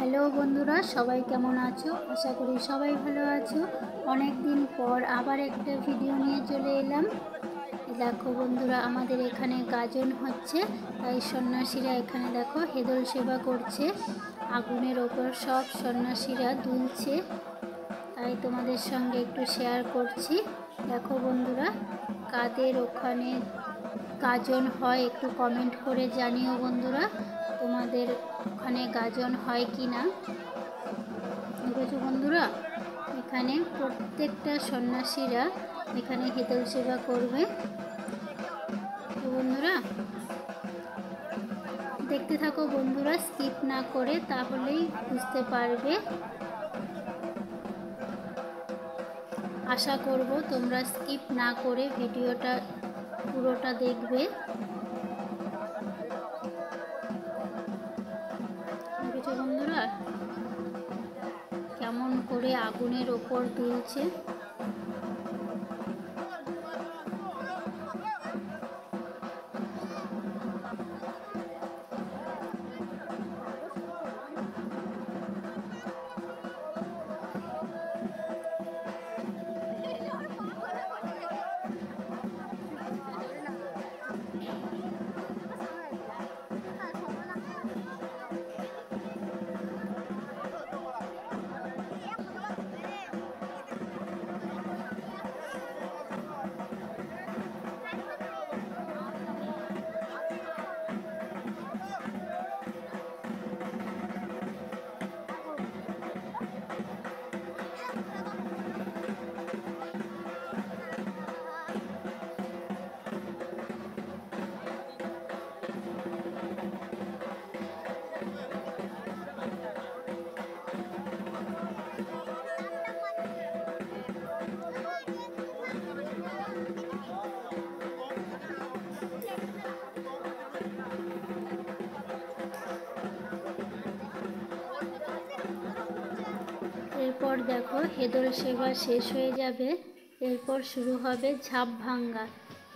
Hello বন্ধুরা, সবাই কেমন আছো? আশা করি সবাই ভালো আছো। অনেক দিন পর আবার একটা ভিডিও নিয়ে চলে এলাম। দেখো বন্ধুরা, আমাদের এখানে গাজন হচ্ছে, তাই সন্ন্যাসীরা এখানে দেখো হেদল সেবা করছে। আগুনের ওপর সব সন্ন্যাসীরা দুলছে, তাই তোমাদের সঙ্গে একটু শেয়ার করছি। দেখো বন্ধুরা, কাদের ওখানে গাজন হয় একটু কমেন্ট করে জানিও বন্ধুরা, তোমাদের ওখানে গাজন হয় কি না। দেখেছো বন্ধুরা, এখানে প্রত্যেকটা সন্ন্যাসীরা এখানে হেতল সেবা করবে। তো বন্ধুরা দেখতে থাকো বন্ধুরা, স্কিপ না করে, তাহলেই বুঝতে পারবে। আশা করব তোমরা স্কিপ না করে ভিডিওটা পুরোটা দেখবে। দেখেছো বন্ধুরা কেমন করে আগুনের ওপর দুলছে। এরপর দেখো হেদল সেবা শেষ হয়ে যাবে, এরপর শুরু হবে ঝাঁপ ভাঙ্গা।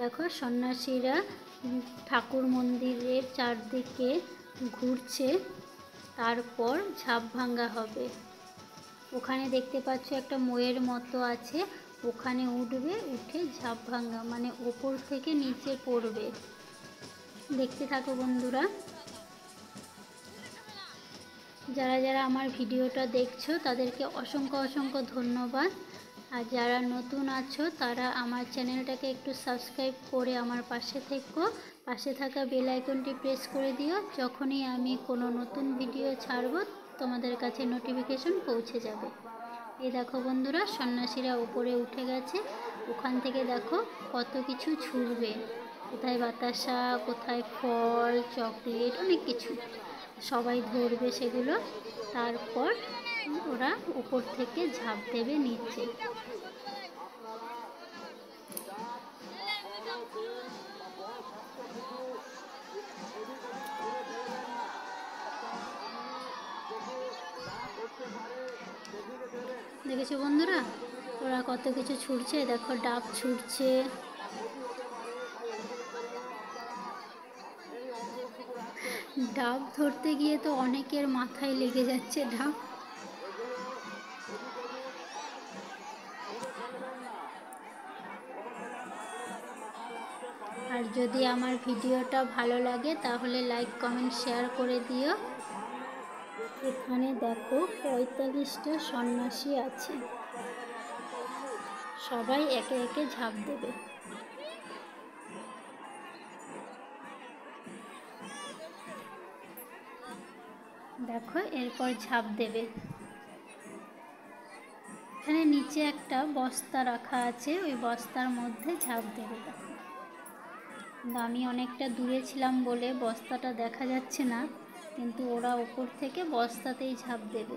দেখো সন্ন্যাসীরা ঠাকুর মন্দিরের চারদিকে ঘুরছে, তারপর ঝাঁপ ভাঙ্গা হবে। ওখানে দেখতে পাচ্ছ একটা ময়ের মতো আছে, ওখানে উঠবে, উঠে ঝাঁপ ভাঙ্গা মানে ওপর থেকে নিচে পড়বে। দেখতে থাকো বন্ধুরা। যারা যারা আমার ভিডিওটা দেখছো তাদেরকে অসংখ্য অসংখ্য ধন্যবাদ। আর যারা নতুন আছো তারা আমার চ্যানেলটাকে একটু সাবস্ক্রাইব করে আমার পাশে থেকো, পাশে থাকা বেল আইকনটি প্রেস করে দিও। যখনই আমি কোনো নতুন ভিডিও ছাড়ব তোমাদের কাছে নোটিফিকেশন পৌঁছে যাবে। এই দেখো বন্ধুরা, সন্ন্যাসীরা উপরে উঠে গেছে, ওখান থেকে দেখো কত কিছু ছুড়বে, কোথায় বাতাসা, কোথায় ফল, চকলেট, অনেক কিছু সবাই ধরবে সেগুলো। তারপর ওরা উপর থেকে ঝাঁপ দেবে নিচে। দেখেছো বন্ধুরা ওরা কত কিছু ছুটছে, দেখো ডাব ছুটছে। ডাব ধরতে গিয়ে তো অনেকের মাথায় লেগে যাচ্ছে ডাব। আর যদি আমার ভিডিওটা ভালো লাগে তাহলে লাইক কমেন্ট শেয়ার করে দিও। এখানে দেখো 45টা সন্ন্যাসী আছে, সবাই একে একে ঝাঁপ দেবে। দেখো এরপর ঝাঁপ দেবে। এখানে নিচে একটা বস্তা রাখা আছে, ওই বস্তার মধ্যে ঝাঁপ দেবে। দেখো আমি অনেকটা দূরে ছিলাম বলে বস্তাটা দেখা যাচ্ছে না, কিন্তু ওরা উপর থেকে বস্তাতেই ঝাঁপ দেবে।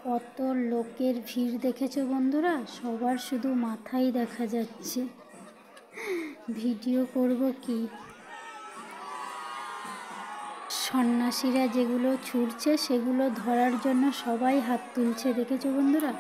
কত লোকের ভিড় দেখেছো বন্ধুরা, সবার শুধু মাথাই দেখা যাচ্ছে। ভিডিও করব কি। সন্ন্যাসীরা যেগুলো ছুটছে সেগুলো ধরার জন্য সবাই হাত তুলছে, দেখেছো বন্ধুরা।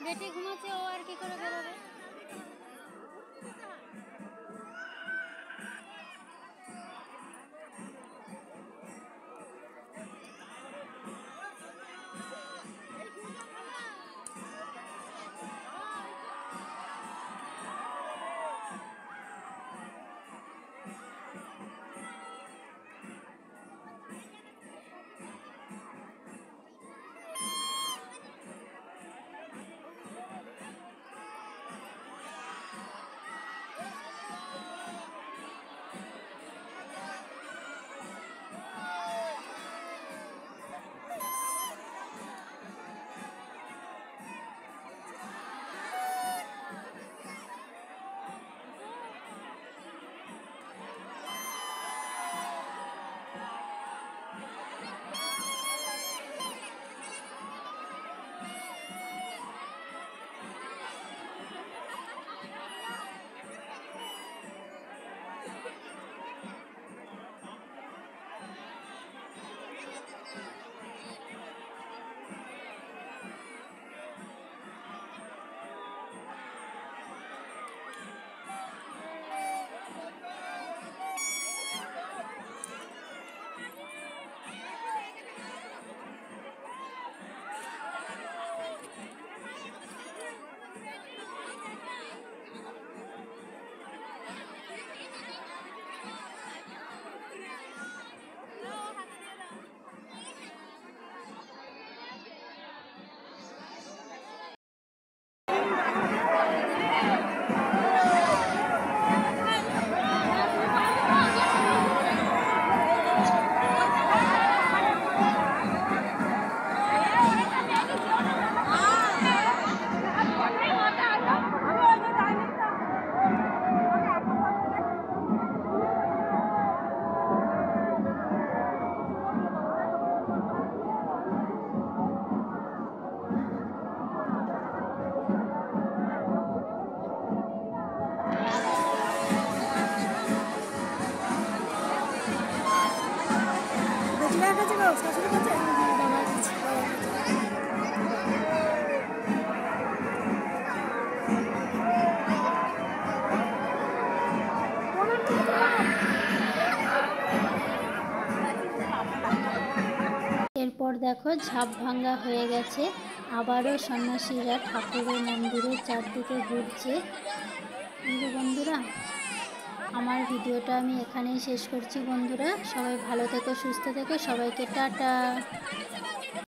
খেটে ঘুমাচ্ছে ও, আর কি করে বেরোবে? এরপর দেখো ঝাঁপ ভাঙা হয়ে গেছে, আবারও সন্ন্যাসীরা ঠাকুরের মন্দিরের চারদিকে ঘুরছে। কিন্তু বন্ধুরা, আমার ভিডিওটা আমি এখানেই শেষ করছি। বন্ধুরা সবাই ভালো থেকো, সুস্থ থেকো, সবাইকে টাটা।